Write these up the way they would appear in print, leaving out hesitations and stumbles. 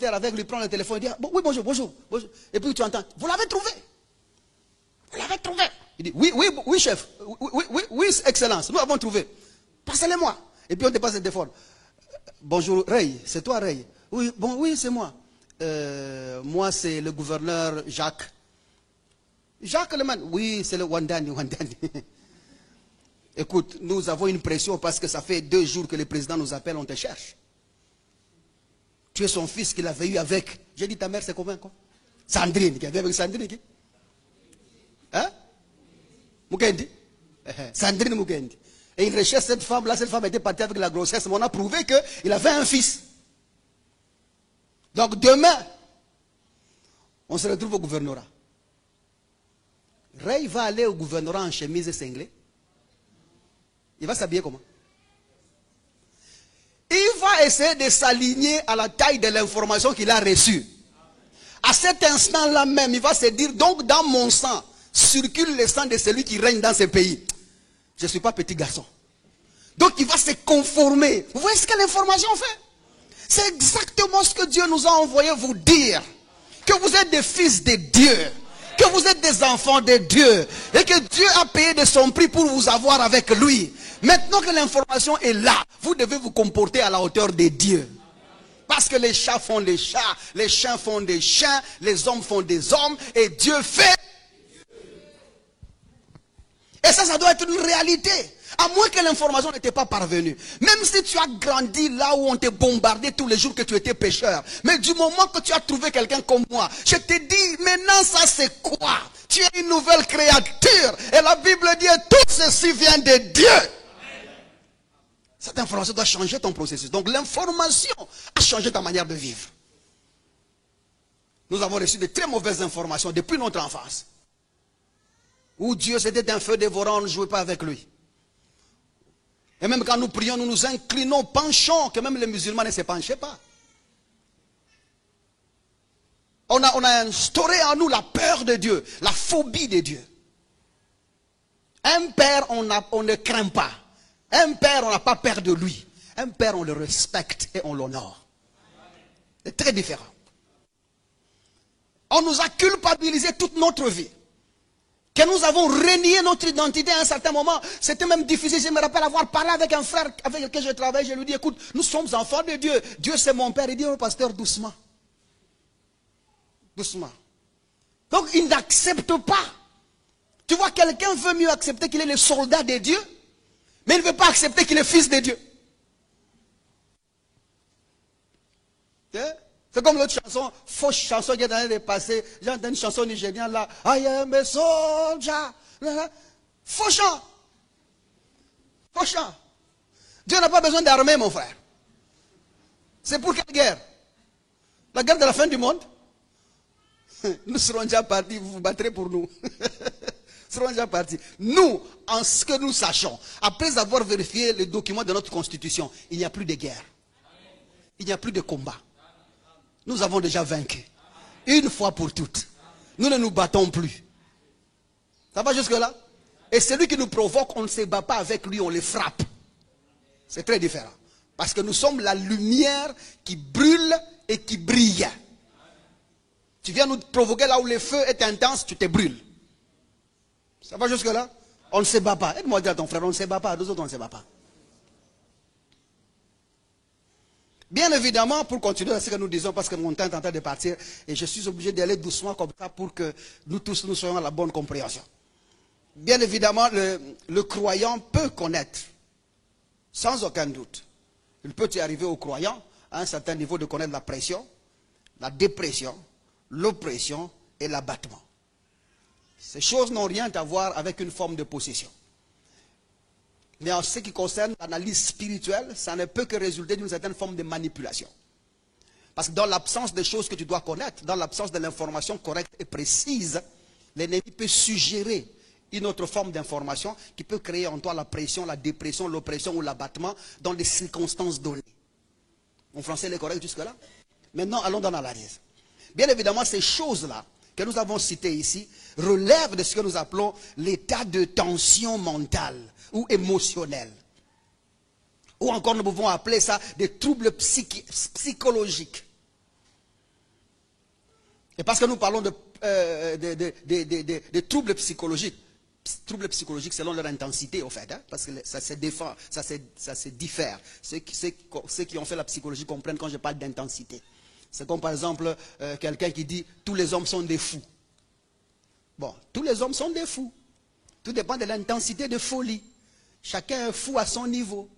avec lui, prend le téléphone et dit, bon, oui, bonjour, bonjour, bonjour. Et puis tu entends, vous l'avez trouvé. Vous l'avez trouvé. Il dit, oui, oui, oui, chef. Oui, excellence, nous avons trouvé. Passez-le-moi. Et puis on dépasse le téléphone. Bonjour, Ray, c'est toi, Ray? Oui, bon, oui, c'est moi. Moi, c'est le gouverneur Jacques. Jacques Leman, oui, c'est le Wandani. Écoute, nous avons une pression parce que ça fait 2 jours que le président nous appelle, on te cherche. Tu es son fils qu'il avait eu avec. J'ai dit, ta mère, c'est combien, quoi? Sandrine, qui avait avec Sandrine, qui? Hein? Mukendi? Sandrine Mukendi. Et il recherche cette femme-là, cette femme était partie avec la grossesse, mais on a prouvé qu'il avait un fils. Donc demain, on se retrouve au gouvernorat. Ray va aller au gouvernorat en chemise et cinglé. Il va s'habiller comment? Il va essayer de s'aligner à la taille de l'information qu'il a reçue. À cet instant-là même, il va se dire, donc dans mon sang, circule le sang de celui qui règne dans ce pays. Je ne suis pas petit garçon. Donc il va se conformer. Vous voyez ce que l'information fait? C'est exactement ce que Dieu nous a envoyé vous dire. Que vous êtes des fils de Dieu. Que vous êtes des enfants de Dieu. Et que Dieu a payé de son prix pour vous avoir avec lui. Maintenant que l'information est là, vous devez vous comporter à la hauteur de Dieu. Parce que les chats font des chats, les chiens font des chiens, les hommes font des hommes, et Dieu fait. Et ça doit être une réalité. À moins que l'information n'était pas parvenue. Même si tu as grandi là où on te bombardait tous les jours que tu étais pécheur. Mais du moment que tu as trouvé quelqu'un comme moi, je te dis, maintenant ça c'est quoi? Tu es une nouvelle créature. Et la Bible dit, tout ceci vient de Dieu. Cette information doit changer ton processus. Donc l'information a changé ta manière de vivre. Nous avons reçu de très mauvaises informations depuis notre enfance. Où Dieu c'était un feu dévorant, on ne jouait pas avec lui. Et même quand nous prions, nous nous inclinons, penchons, que même les musulmans ne se penchaient pas. On a instauré en nous la peur de Dieu, la phobie de Dieu. Un père, on ne craint pas. Un père, on n'a pas peur de lui. Un père, on le respecte et on l'honore. C'est très différent. On nous a culpabilisé toute notre vie. Que nous avons renié notre identité à un certain moment. C'était même difficile. Je me rappelle avoir parlé avec un frère avec lequel je travaille. Je lui dis, écoute, nous sommes enfants de Dieu. Dieu c'est mon père. Il dit au pasteur, doucement. Doucement. Donc il n'accepte pas. Tu vois, quelqu'un veut mieux accepter qu'il est le soldat de Dieu. Mais il ne veut pas accepter qu'il est fils de Dieu. C'est comme l'autre chanson, fausse chanson qui est en train de passer. J'ai entendu une chanson nigériane là. I am a soldier. Faux chant. Faux chant. Dieu n'a pas besoin d'armée, mon frère. C'est pour quelle guerre? La guerre de la fin du monde? Nous serons déjà partis, vous vous battrez pour nous. Nous serons déjà partis. Nous, en ce que nous sachons, après avoir vérifié les documents de notre constitution, il n'y a plus de guerre. Il n'y a plus de combat. Nous avons déjà vaincu. Une fois pour toutes. Nous ne nous battons plus. Ça va jusque-là? Et celui qui nous provoque, on ne se bat pas avec lui, on le frappe. C'est très différent. Parce que nous sommes la lumière qui brûle et qui brille. Tu viens nous provoquer là où le feu est intense, tu te brûles. Ça va jusque-là? On ne se bat pas. Aide-moi à dire à ton frère, on ne se bat pas. Nous autres, on ne se bat pas. Bien évidemment, pour continuer à ce que nous disons, parce que mon temps est en train de partir, et je suis obligé d'aller doucement comme ça pour que nous tous nous soyons à la bonne compréhension. Bien évidemment, le croyant peut connaître, sans aucun doute. Il peut y arriver au croyant, à un certain niveau, de connaître la pression, la dépression, l'oppression et l'abattement. Ces choses n'ont rien à voir avec une forme de possession. Mais en ce qui concerne l'analyse spirituelle, ça ne peut que résulter d'une certaine forme de manipulation. Parce que dans l'absence des choses que tu dois connaître, dans l'absence de l'information correcte et précise, l'ennemi peut suggérer une autre forme d'information qui peut créer en toi la pression, la dépression, l'oppression ou l'abattement dans des circonstances données. Mon français est correct jusque-là? Maintenant, allons dans l'analyse. Bien évidemment, ces choses-là que nous avons citées ici relèvent de ce que nous appelons l'état de tension mentale ou émotionnel. Ou encore nous pouvons appeler ça des troubles psychologiques. Et parce que nous parlons de troubles psychologiques. Troubles psychologiques selon leur intensité, au fait, hein, parce que ça se défend, ça se diffère. Ceux qui ont fait la psychologie comprennent quand je parle d'intensité. C'est comme par exemple quelqu'un qui dit « tous les hommes sont des fous ». Bon, tous les hommes sont des fous. Tout dépend de l'intensité de folie. Chacun est fou à son niveau.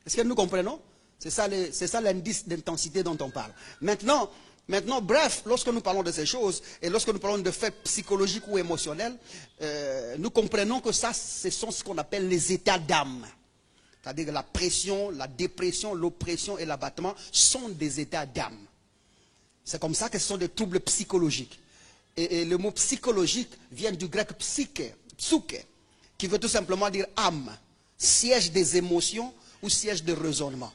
Est-ce que nous comprenons? C'est ça l'indice d'intensité dont on parle. Maintenant, bref, lorsque nous parlons de ces choses, et lorsque nous parlons de faits psychologiques ou émotionnels, nous comprenons que ça, ce sont ce qu'on appelle les états d'âme. C'est-à-dire que la pression, la dépression, l'oppression et l'abattement sont des états d'âme. C'est comme ça que ce sont des troubles psychologiques. Et le mot psychologique vient du grec psyché, qui veut tout simplement dire âme, siège des émotions ou siège de raisonnement.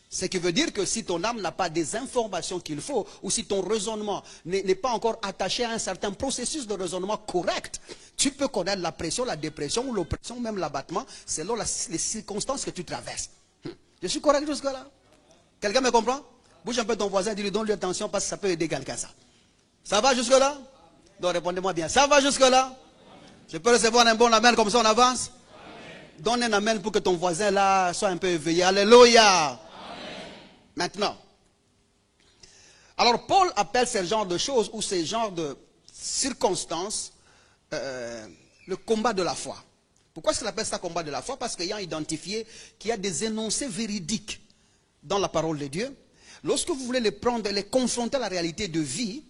Ce qui veut dire que si ton âme n'a pas des informations qu'il faut, ou si ton raisonnement n'est pas encore attaché à un certain processus de raisonnement correct, tu peux connaître la pression, la dépression ou l'oppression, ou même l'abattement, selon les circonstances que tu traverses. Je suis correct jusque-là? Quelqu'un me comprend? Bouge un peu ton voisin, dis-lui, donne-lui attention parce que ça peut aider quelqu'un ça. Ça va jusque-là? Donc répondez-moi bien. Ça va jusque-là? Je peux recevoir un bon amen comme ça on avance? Amen. Donne un amen pour que ton voisin là soit un peu éveillé. Alléluia. Amen. Maintenant. Alors Paul appelle ce genre de choses ou ce genre de circonstances le combat de la foi. Pourquoi est-ce qu'il appelle ça combat de la foi? Parce qu'il a identifié qu'il y a des énoncés véridiques dans la parole de Dieu. Lorsque vous voulez les prendre et les confronter à la réalité de vie,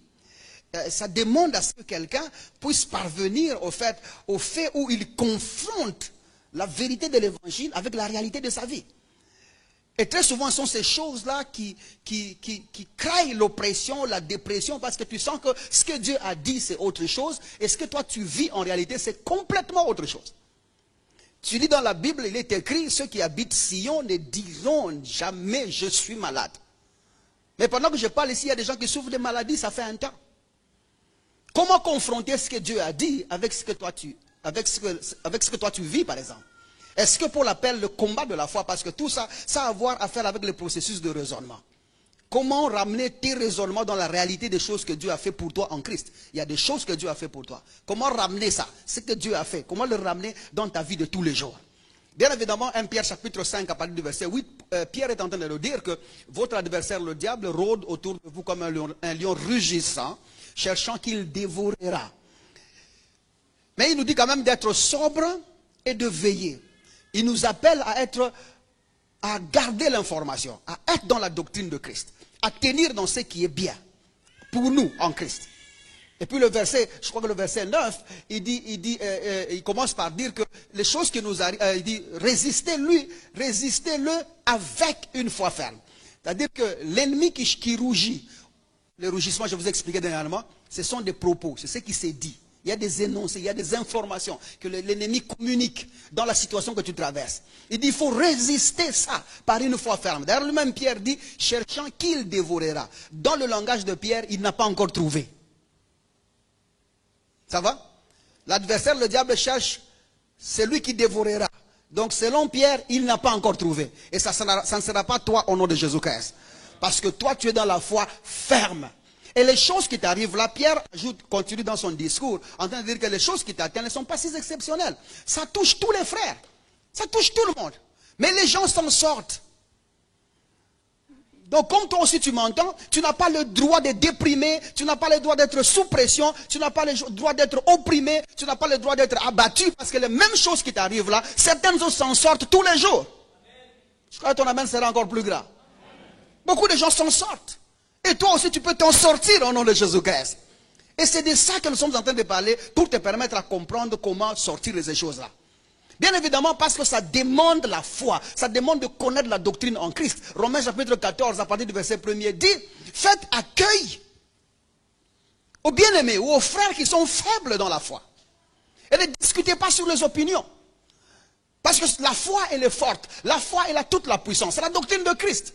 ça demande à ce que quelqu'un puisse parvenir au fait où il confronte la vérité de l'évangile avec la réalité de sa vie. Et très souvent, ce sont ces choses-là qui créent l'oppression, la dépression, parce que tu sens que ce que Dieu a dit, c'est autre chose, et ce que toi tu vis en réalité, c'est complètement autre chose. Tu lis dans la Bible, il est écrit, ceux qui habitent Sion ne diront jamais je suis malade. Mais pendant que je parle ici, il y a des gens qui souffrent de maladies, ça fait un temps. Comment confronter ce que Dieu a dit avec ce que toi tu vis, par exemple? Est-ce que Paul appelle le combat de la foi? Parce que tout ça, ça a à voir à faire avec le processus de raisonnement. Comment ramener tes raisonnements dans la réalité des choses que Dieu a fait pour toi en Christ? Il y a des choses que Dieu a fait pour toi. Comment ramener ça? Ce que Dieu a fait. Comment le ramener dans ta vie de tous les jours? Bien évidemment, 1 Pierre chapitre 5, à partir du verset 8, Pierre est en train de nous dire que votre adversaire, le diable, rôde autour de vous comme un lion rugissant, cherchant qu'il dévorera. Mais il nous dit quand même d'être sobre et de veiller. Il nous appelle à garder l'information, à être dans la doctrine de Christ, à tenir dans ce qui est bien pour nous en Christ. Et puis le verset, je crois que le verset 9, il commence par dire que les choses qui nous arrivent, il dit résistez-le avec une foi ferme. C'est-à-dire que l'ennemi qui rougit, le rougissement, je vous ai expliqué dernièrement, ce sont des propos, c'est ce qui s'est dit. Il y a des énoncés, il y a des informations que l'ennemi communique dans la situation que tu traverses. Il dit, il faut résister ça par une foi ferme. D'ailleurs, lui-même Pierre dit, cherchant qu'il dévorera. Dans le langage de Pierre, il n'a pas encore trouvé. Ça va? L'adversaire, le diable, cherche celui qui dévorera. Donc, selon Pierre, il n'a pas encore trouvé. Et ça ne sera pas toi au nom de Jésus-Christ. Parce que toi, tu es dans la foi ferme. Et les choses qui t'arrivent là, Pierre continue dans son discours, en train de dire que les choses qui t'atteignent ne sont pas si exceptionnelles. Ça touche tous les frères. Ça touche tout le monde. Mais les gens s'en sortent. Donc comme toi aussi tu m'entends, tu n'as pas le droit de déprimer, tu n'as pas le droit d'être sous pression, tu n'as pas le droit d'être opprimé, tu n'as pas le droit d'être abattu, parce que les mêmes choses qui t'arrivent là, certaines autres s'en sortent tous les jours. Je crois que ton amen sera encore plus grand. Beaucoup de gens s'en sortent. Et toi aussi, tu peux t'en sortir au nom de Jésus-Christ. Et c'est de ça que nous sommes en train de parler pour te permettre à comprendre comment sortir de ces choses-là. Bien évidemment, parce que ça demande la foi. Ça demande de connaître la doctrine en Christ. Romains chapitre 14, à partir du verset 1er, dit, faites accueil aux bien-aimés ou aux frères qui sont faibles dans la foi. Et ne discutez pas sur les opinions. Parce que la foi, elle est forte. La foi, elle a toute la puissance. C'est la doctrine de Christ.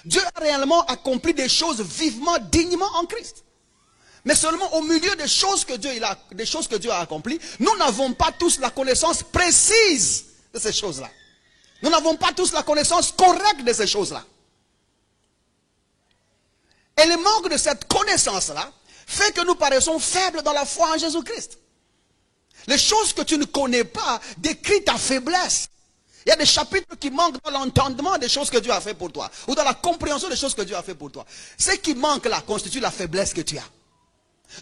Dieu a réellement accompli des choses vivement, dignement en Christ. Mais seulement au milieu des choses que Dieu a accomplies, nous n'avons pas tous la connaissance précise de ces choses-là. Nous n'avons pas tous la connaissance correcte de ces choses-là. Et le manque de cette connaissance-là fait que nous paraissons faibles dans la foi en Jésus-Christ. Les choses que tu ne connais pas décrivent ta faiblesse. Il y a des chapitres qui manquent dans l'entendement des choses que Dieu a fait pour toi, ou dans la compréhension des choses que Dieu a fait pour toi. Ce qui manque là constitue la faiblesse que tu as.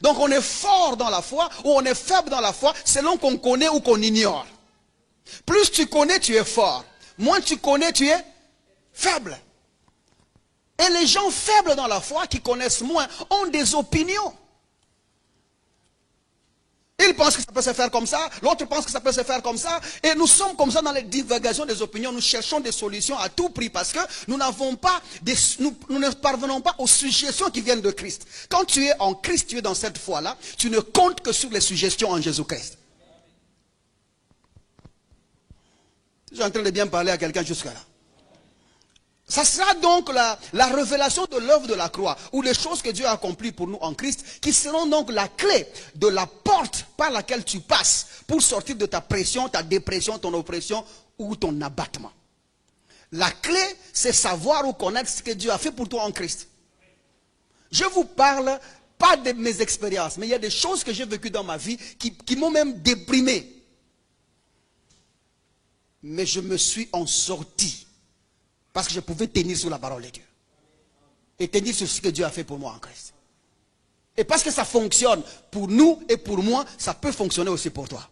Donc on est fort dans la foi, ou on est faible dans la foi, selon qu'on connaît ou qu'on ignore. Plus tu connais, tu es fort. Moins tu connais, tu es faible. Et les gens faibles dans la foi, qui connaissent moins, ont des opinions. Ils pensent que ça peut se faire comme ça, l'autre pense que ça peut se faire comme ça, et nous sommes comme ça dans les divagations des opinions, nous cherchons des solutions à tout prix, parce que nous ne parvenons pas aux suggestions qui viennent de Christ. Quand tu es en Christ, tu es dans cette foi-là, tu ne comptes que sur les suggestions en Jésus-Christ. Je suis en train de bien parler à quelqu'un jusque-là. Ça sera donc la révélation de l'œuvre de la croix, ou les choses que Dieu a accomplies pour nous en Christ, qui seront donc la clé de la porte par laquelle tu passes pour sortir de ta pression, ta dépression, ton oppression ou ton abattement. La clé, c'est savoir ou connaître ce que Dieu a fait pour toi en Christ. Je vous parle pas de mes expériences, mais il y a des choses que j'ai vécues dans ma vie qui m'ont même déprimé. Mais je me suis en sorti. Parce que je pouvais tenir sur la parole de Dieu. Et tenir sur ce que Dieu a fait pour moi en Christ. Et parce que ça fonctionne pour nous et pour moi, ça peut fonctionner aussi pour toi.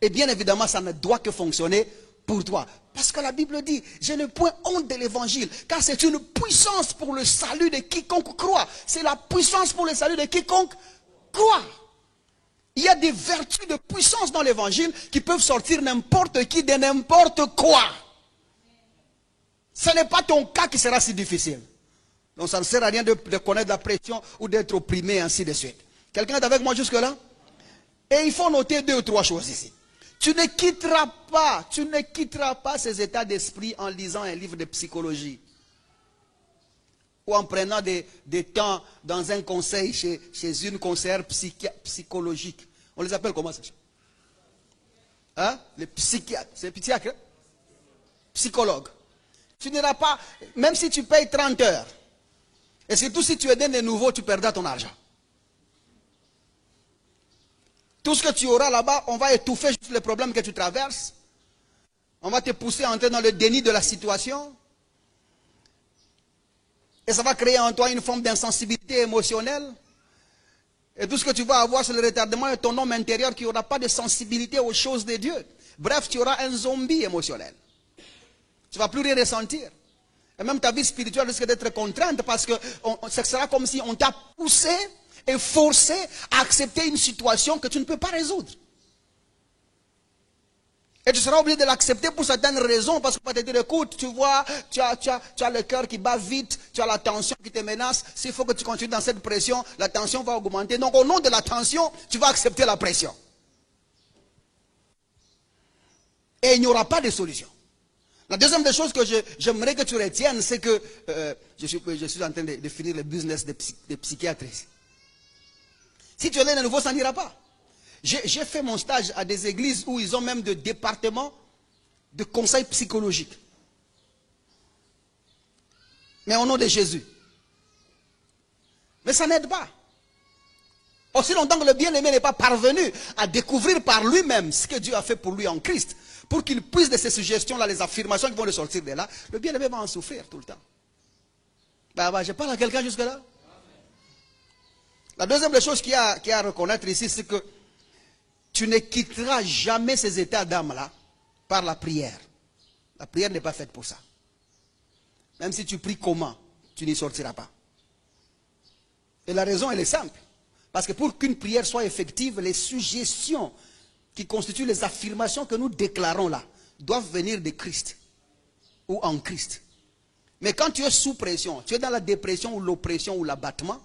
Et bien évidemment, ça ne doit que fonctionner pour toi. Parce que la Bible dit, je n'ai point honte de l'évangile, car c'est une puissance pour le salut de quiconque croit. C'est la puissance pour le salut de quiconque croit. Il y a des vertus de puissance dans l'évangile qui peuvent sortir n'importe qui de n'importe quoi. Ce n'est pas ton cas qui sera si difficile. Donc ça ne sert à rien de connaître la pression ou d'être opprimé, ainsi de suite. Quelqu'un est avec moi jusque-là? Et il faut noter 2 ou 3 choses ici. Tu ne quitteras pas ces états d'esprit en lisant un livre de psychologie. Ou en prenant des temps dans un conseil chez une conseillère psychologique. On les appelle comment ça? Hein? Les psychiatres. C'est psychiatre? Hein? Psychologue. Tu n'iras pas, même si tu payes 30 heures, et surtout si tu es d'un des nouveaux, tu perdras ton argent. Tout ce que tu auras là-bas, on va étouffer juste les problèmes que tu traverses. On va te pousser à entrer dans le déni de la situation. Et ça va créer en toi une forme d'insensibilité émotionnelle. Et tout ce que tu vas avoir, c'est le retardement de ton homme intérieur qui n'aura pas de sensibilité aux choses de Dieu. Bref, tu auras un zombie émotionnel. Tu ne vas plus rien ressentir. Et même ta vie spirituelle risque d'être contrainte parce que ce sera comme si on t'a poussé et forcé à accepter une situation que tu ne peux pas résoudre. Et tu seras obligé de l'accepter pour certaines raisons parce qu'on va te dire, écoute, tu vois, tu as le cœur qui bat vite, tu as la tension qui te menace. S'il faut que tu continues dans cette pression, la tension va augmenter. Donc au nom de la tension, tu vas accepter la pression. Et il n'y aura pas de solution. La deuxième des choses que j'aimerais que tu retiennes, c'est que je suis en train de finir le business de psychiatre ici. Si tu es là de nouveau, ça n'ira pas. J'ai fait mon stage à des églises où ils ont même des départements de conseils psychologiques. Mais au nom de Jésus. Mais ça n'aide pas. Aussi longtemps que le bien-aimé n'est pas parvenu à découvrir par lui-même ce que Dieu a fait pour lui en Christ, pour qu'il puisse de ces suggestions-là, les affirmations qui vont le sortir de là, le bien-aimé va en souffrir tout le temps. Je parle à quelqu'un jusque-là. La deuxième des choses qu'il y a à reconnaître ici, c'est que tu ne quitteras jamais ces états d'âme-là par la prière. La prière n'est pas faite pour ça. Même si tu pries comment, tu n'y sortiras pas. Et la raison, elle est simple. Parce que pour qu'une prière soit effective, les suggestions qui constituent les affirmations que nous déclarons là, doivent venir de Christ ou en Christ. Mais quand tu es sous pression, tu es dans la dépression ou l'oppression ou l'abattement,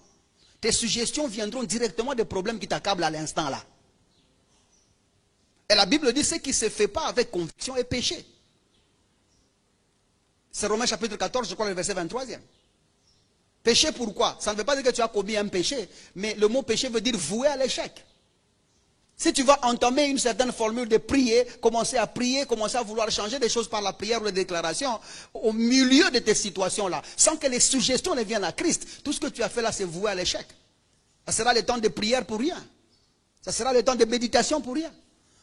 tes suggestions viendront directement des problèmes qui t'accablent à l'instant là. Et la Bible dit ce qui ne se fait pas avec conviction est péché. C'est Romains chapitre 14, je crois le verset 23e. Péché pourquoi? Ça ne veut pas dire que tu as commis un péché, mais le mot péché veut dire voué à l'échec. Si tu vas entamer une certaine formule de prier, commencer à vouloir changer des choses par la prière ou la déclaration, au milieu de tes situations-là, sans que les suggestions ne viennent à Christ, tout ce que tu as fait là, c'est voué à l'échec. Ça sera le temps de prière pour rien. Ça sera le temps de méditation pour rien.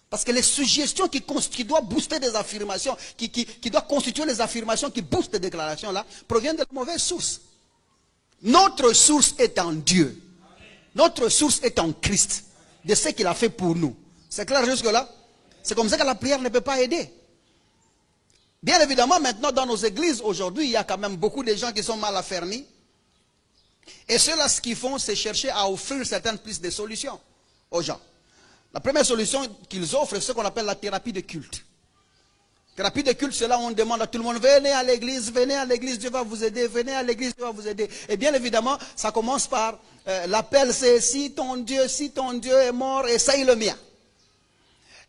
Parce que les suggestions qui doivent booster des affirmations, qui doivent constituer les affirmations qui boostent des déclarations là, proviennent de la mauvaise source. Notre source est en Dieu. Notre source est en Christ. De ce qu'il a fait pour nous. C'est clair jusque-là? C'est comme ça que la prière ne peut pas aider. Bien évidemment, maintenant, dans nos églises, aujourd'hui, il y a quand même beaucoup de gens qui sont mal affermis. Et ceux-là, ce qu'ils font, c'est chercher à offrir certaines pistes de solutions aux gens. La première solution qu'ils offrent, c'est ce qu'on appelle la thérapie de culte. Thérapie de culte, c'est là où on demande à tout le monde, venez à l'église, Dieu va vous aider, venez à l'église, Dieu va vous aider. Et bien évidemment, ça commence par l'appel, c'est si ton Dieu est mort, essaye le mien.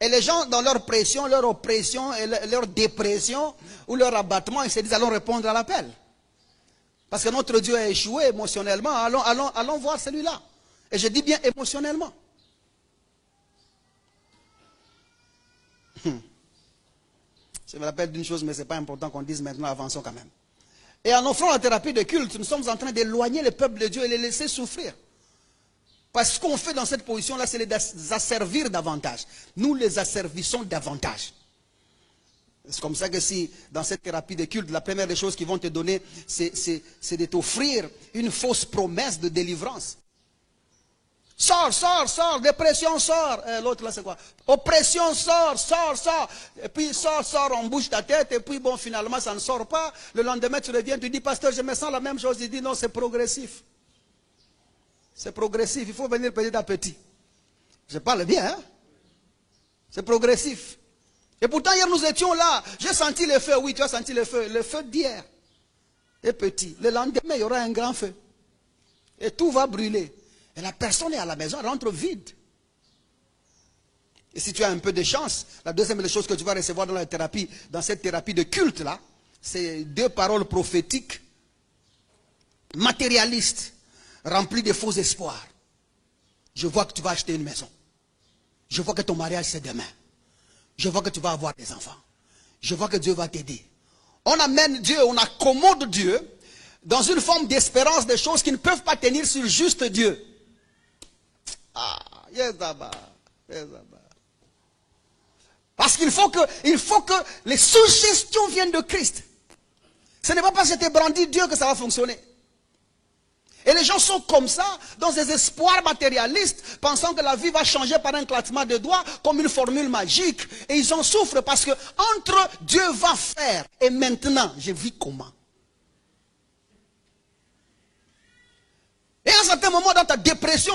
Et les gens, dans leur pression, leur oppression, et leur dépression, ou leur abattement, ils se disent, allons répondre à l'appel. Parce que notre Dieu a échoué émotionnellement, allons voir celui-là. Et je dis bien émotionnellement. Je me rappelle d'une chose, mais ce n'est pas important qu'on dise maintenant, avançons quand même. Et en offrant la thérapie de culte, nous sommes en train d'éloigner le peuple de Dieu et les laisser souffrir. Parce que ce qu'on fait dans cette position-là, c'est les asservir davantage. Nous les asservissons davantage. C'est comme ça que si, dans cette thérapie de culte, la première des choses qu'ils vont te donner, c'est de t'offrir une fausse promesse de délivrance. Sors, dépression, sors. L'autre là, c'est quoi? Oppression, sors. Et puis, sors, on bouge ta tête. Et puis, bon, finalement, ça ne sort pas. Le lendemain, tu reviens, tu dis, pasteur, je me sens la même chose. Il dit, non, c'est progressif. C'est progressif. Il faut venir petit à petit. Je parle bien, hein? C'est progressif. Et pourtant, hier, nous étions là. J'ai senti le feu. Oui, tu as senti le feu. Le feu d'hier est petit. Le lendemain, il y aura un grand feu. Et tout va brûler. Et la personne est à la maison, elle rentre vide. Et si tu as un peu de chance, la deuxième des choses que tu vas recevoir dans la thérapie, dans cette thérapie de culte là, c'est 2 paroles prophétiques, matérialistes, remplies de faux espoirs. Je vois que tu vas acheter une maison. Je vois que ton mariage c'est demain. Je vois que tu vas avoir des enfants. Je vois que Dieu va t'aider. On amène Dieu, on accommode Dieu dans une forme d'espérance des choses qui ne peuvent pas tenir sur juste Dieu. Ah, yes, parce qu'il faut que les suggestions viennent de Christ. Ce n'est pas parce que tu brandis Dieu que ça va fonctionner. Et les gens sont comme ça, dans des espoirs matérialistes, pensant que la vie va changer par un claquement de doigts, comme une formule magique. Et ils en souffrent parce que entre Dieu va faire et maintenant, je vis comment? Et à un certain moment, dans ta dépression,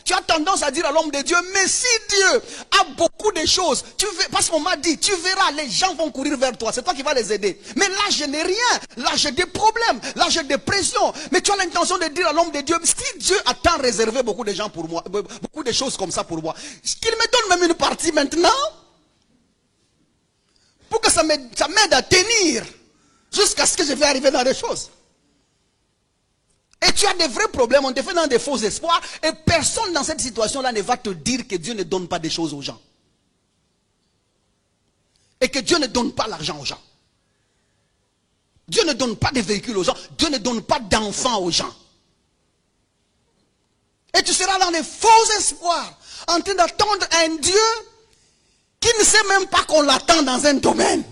tu as tendance à dire à l'homme de Dieu, mais si Dieu a beaucoup de choses, parce qu'on m'a dit, tu verras, les gens vont courir vers toi, c'est toi qui vas les aider. Mais là, je n'ai rien, là, j'ai des problèmes, là, j'ai des pressions. Mais tu as l'intention de dire à l'homme de Dieu, si Dieu a tant réservé beaucoup de gens pour moi, beaucoup de choses comme ça pour moi, qu'il me donne même une partie maintenant, pour que ça m'aide à tenir, jusqu'à ce que je vais arriver dans des choses. Et tu as des vrais problèmes, on te fait dans des faux espoirs, et personne dans cette situation-là ne va te dire que Dieu ne donne pas des choses aux gens. Et que Dieu ne donne pas l'argent aux gens. Dieu ne donne pas des véhicules aux gens. Dieu ne donne pas d'enfants aux gens. Et tu seras dans des faux espoirs, en train d'attendre un Dieu qui ne sait même pas qu'on l'attend dans un domaine.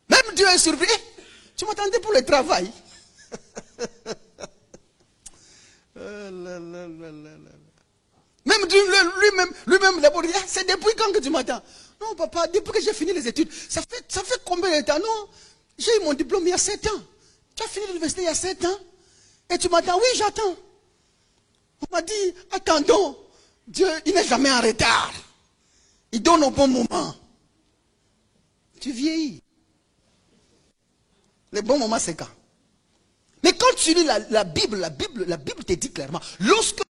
Même Dieu est surpris. Tu m'attendais pour le travail. Même lui-même, d'abord, c'est depuis quand que tu m'attends? Non, papa, depuis que j'ai fini les études. Ça fait combien de temps? Non, j'ai eu mon diplôme il y a 7 ans. Tu as fini l'université il y a 7 ans. Et tu m'attends? Oui, j'attends. On m'a dit, attendons. Dieu, il n'est jamais en retard. Il donne au bon moment. Tu vieillis. Le bon moment, c'est quand? Mais quand tu lis la Bible te dit clairement, lorsque